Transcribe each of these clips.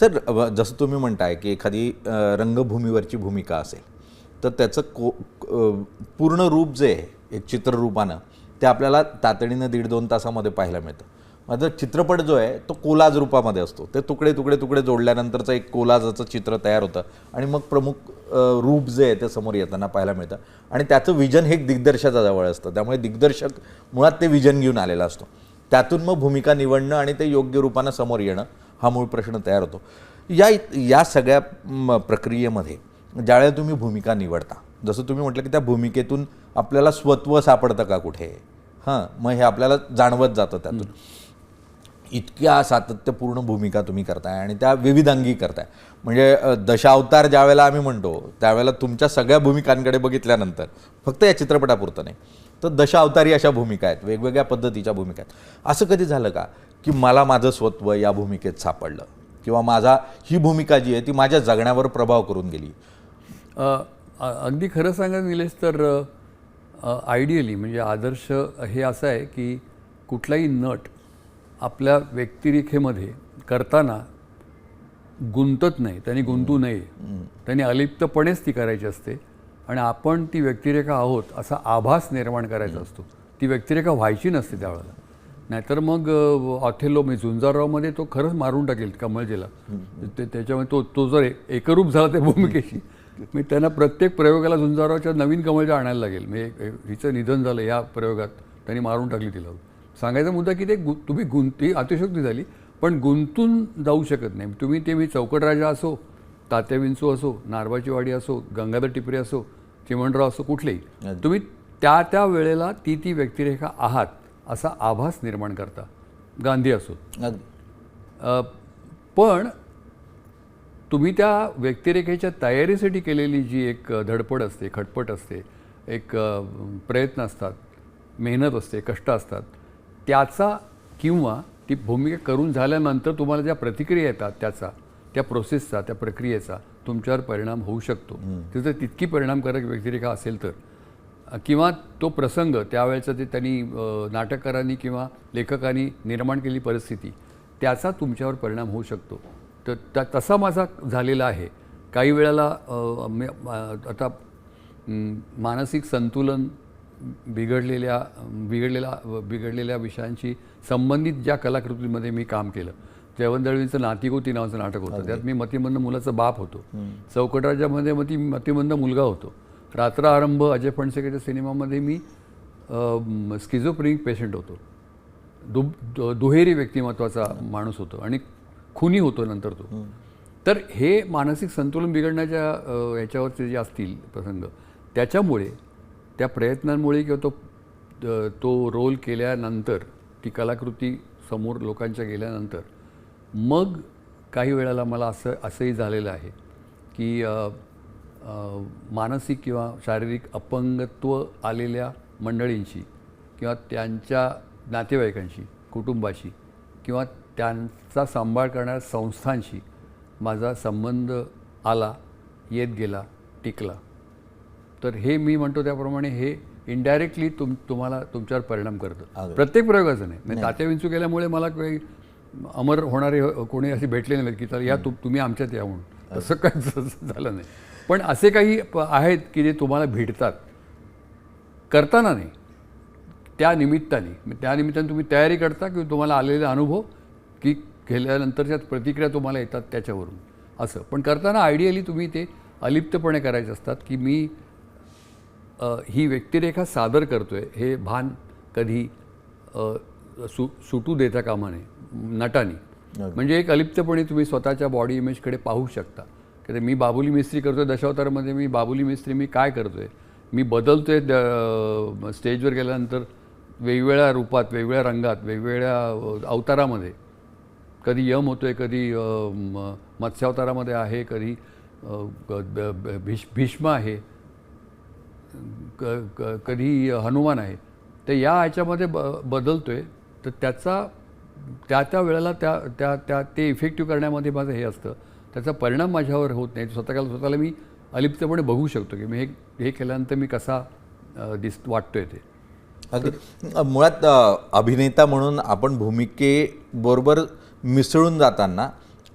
Sir जसं तुम्ही म्हणताय की एखादी रंगभूमीवरची भूमिका असेल तर त्याचं पूर्ण रूप जे आहे एक चित्ररूपानं ते आपल्याला तातडीनं 1.5-2 तासामध्ये पाहायला मिळतं. मात्र चित्रपट जो आहे तो कोलाज रूपामध्ये असतो. ते तुकडे तुकडे तुकडे जोडल्यानंतरचं एक कोलाजाचं चित्र तयार होतं आणि मग प्रमुख रूप जे आहे ते समोर येताना पाहायला मिळतं आणि त्याचं विजन हे दिग्दर्शकाजवळ असतं. त्यामुळे दिग्दर्शक मुळात ते विजन घेऊन आलेला असतो. त्यातून मग भूमिका निवडणं आणि ते योग्य रूपानं समोर येणं हा मूळ प्रश्न तयार होतो. या सगळ्या प्रक्रियेमध्ये ज्यावेळेला तुम्ही भूमिका निवडता, जसं तुम्ही म्हटलं की त्या भूमिकेतून आपल्याला स्वत्व सापडतं का कुठे, मग हे आपल्याला जाणवत जातं. त्यातून इतक्या सातत्यपूर्ण भूमिका तुम्ही करताय आणि त्या विविधांगी करताय. म्हणजे दशावतार ज्यावेळेला आम्ही म्हणतो त्यावेळेला तुमच्या सगळ्या भूमिकांकडे बघितल्यानंतर फक्त या चित्रपटापुरतं नाही तर दशावतारी अशा भूमिका आहेत, वेगवेगळ्या पद्धतीच्या भूमिका आहेत. असं कधी झालं का की मला माझं स्वत्व या भूमिकेत सापडलं किंवा ही भूमिका जी आहे ती माझ्या जगण्यावर प्रभाव करून गेली? अगदी खरं सांगायचं निलेश तर आयडियली म्हणजे आदर्श हे असं आहे की कुठलाही नट आपल्या व्यक्तिरेखेमध्ये करताना गुंतत नाही, त्यांनी गुंतू नये, त्यांनी अलिप्तपणेच ती करायची असते आणि आपण ती व्यक्तिरेखा आहोत असा आभास निर्माण करायचा असतो. ती व्यक्तिरेखा व्हायची नसते त्यावेळेला. नाहीतर मग ऑथेलो मी झुंजाररावमध्ये तो खरंच मारून टाकेल कमळजीला. त्याच्यामध्ये तो जर एकरूप झाला त्या भूमिकेशी मी त्यांना प्रत्येक प्रयोगाला झुंजाररावच्या नवीन कमळजी आणायला लागेल. म्हणजे हिचं निधन झालं या प्रयोगात त्यांनी मारून टाकली तिला. सांगायचा मुद्दा की ते तुम्ही ती अतिशयोक्ती झाली पण गुंतून जाऊ शकत नाही तुम्ही. ते मी चौकट राजा असो, तात्या विंचू असो, नारबाची वाडी असो, गंगाधर टिपरे असो, चिमणराव असो, कुठलेही तुम्ही त्या वेळेला ती व्यक्तिरेखा आहात असा आभास निर्माण करता. गांधी असो. पण तुम्ही त्या व्यक्तिरेखेच्या तयारीसाठी केलेली जी एक धडपड असते, खटपट असते, एक प्रयत्न असतात, मेहनत असते, कष्ट असतात, त्याचा किंवा ती भूमिका करून झाल्यानंतर तुम्हाला ज्या प्रतिक्रिया येतात त्या प्रोसेसचा, त्या प्रक्रियेचा तुमच्यावर परिणाम होऊ शकतो. तिथं तितकी परिणामकारक व्यक्तिरेखा असेल तर किंवा तो प्रसंग त्यावेळेचा ते त्यांनी नाटककारांनी किंवा लेखकांनी निर्माण केलेली परिस्थिती त्याचा तुमच्यावर परिणाम होऊ शकतो. तर तसा माझा झालेला आहे. काही वेळेला आता मानसिक संतुलन बिघडलेल्या विषयांशी संबंधित ज्या कलाकृतीमध्ये मी काम केलं. जयवंत दळवींचं नातीगोती नावाचं नाटक होतं. त्यात मी मतिमंद मुलाचा बाप होतो. चौकटराजामध्ये मतिमंद मुलगा होतो. रात्र आरंभ अजय फणसेकरच्या सिनेमामध्ये मी स्किझोफ्रेनिक पेशंट होतो. दुहेरी व्यक्तिमत्वाचा माणूस होतो आणि खुनी होतो नंतर तो. तर हे मानसिक संतुलन बिघडण्याच्या ह्याच्यावरचे जे असतील प्रसंग त्याच्यामुळे त्या प्रयत्नांमुळे किंवा तो रोल केल्यानंतर ती कलाकृती समोर लोकांच्या गेल्यानंतर मग काही वेळेला मला असंही झालेलं आहे की मानसिक किंवा शारीरिक अपंगत्व आलेल्या मंडळींशी किंवा त्यांच्या नातेवाईकांशी, कुटुंबाशी किंवा त्यांचा सांभाळ करणाऱ्या संस्थांशी माझा संबंध आला, येत गेला, टिकला. तर हे मी म्हणतो त्याप्रमाणे हे इनडायरेक्टली तुम्हाला तुमच्यावर परिणाम करतं. प्रत्येक प्रयोगाचं नाही. म्हणजे तात्या विंचू केल्यामुळे मला काही अमर होणारे कोणी असे भेटले नाहीत की तर या तुम्ही आमच्यात या म्हणून. तसं काय झालं नाही. पण असे काही आहेत की जे तुम्हाला भेटतात करताना नाही, त्या निमित्ताने तुम्ही तयारी करता की तुम्हाला आलेले अनुभव की केल्यानंतरच्या प्रतिक्रिया तुम्हाला येतात त्याच्यावरून असं. पण करताना आयडियली तुम्ही ते अलिप्तपणे करायचे असतात की मी ही व्यक्तिरेखा सादर करतोय हे भान कधी सुटू देता कामा नये नटानी. म्हणजे एक अलिप्तपणे तुम्ही स्वतःच्या बॉडी इमेजकडे पाहू शकता की मी बाबुली मिस्त्री करतोय दशावतारमध्ये. मी बाबुली मिस्त्री मी काय करतोय, मी बदलतोय स्टेजवर गेल्यानंतर वेगवेगळ्या रूपात, वेगवेगळ्या रंगात, वेगवेगळ्या अवतारामध्ये. कधी यम होतोय, कधी मत्स्यावतारामध्ये आहे, कधी भीष्म आहे, कधी हनुमान आहे. तर या ह्याच्यामध्ये बदलतोय. तर त्याचा त्या वेळेला ते इफेक्टिव्ह करण्यामध्ये माझं हे असतं. त्याचा परिणाम माझ्यावर होत नाही. स्वतःला मी अलिप्तपणे बघू शकतो की मी हे केल्यानंतर मी कसा वाटतोय ते. मुळात अभिनेता म्हणून आपण भूमिकेबरोबर मिसळून जाताना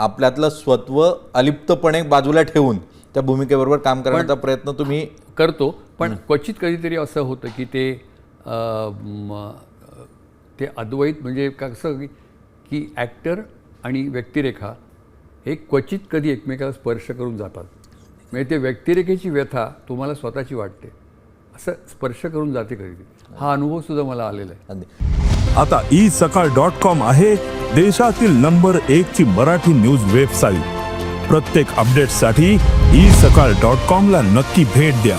आपल्यातलं स्वत्व अलिप्तपणे बाजूला ठेवून त्या भूमिकेबरोबर काम करण्याचा प्रयत्न तुम्ही करतो. पण क्वचित कधीतरी असं होतं की ते अद्वैत म्हणजे कसं की ॲक्टर आणि व्यक्तिरेखा हे क्वचित कधी एकमेकाला स्पर्श करून जातात. म्हणजे ते व्यक्तिरेखेची व्यथा तुम्हाला स्वतःची वाटते, असं स्पर्श करून जाते कधी. हा अनुभव सुद्धा मला आलेला आहे. आता isakal.com आहे देशातील नंबर 1 ची मराठी न्यूज वेबसाईट. प्रत्येक अपडेटसाठी isakal.com ला नक्की भेट द्या.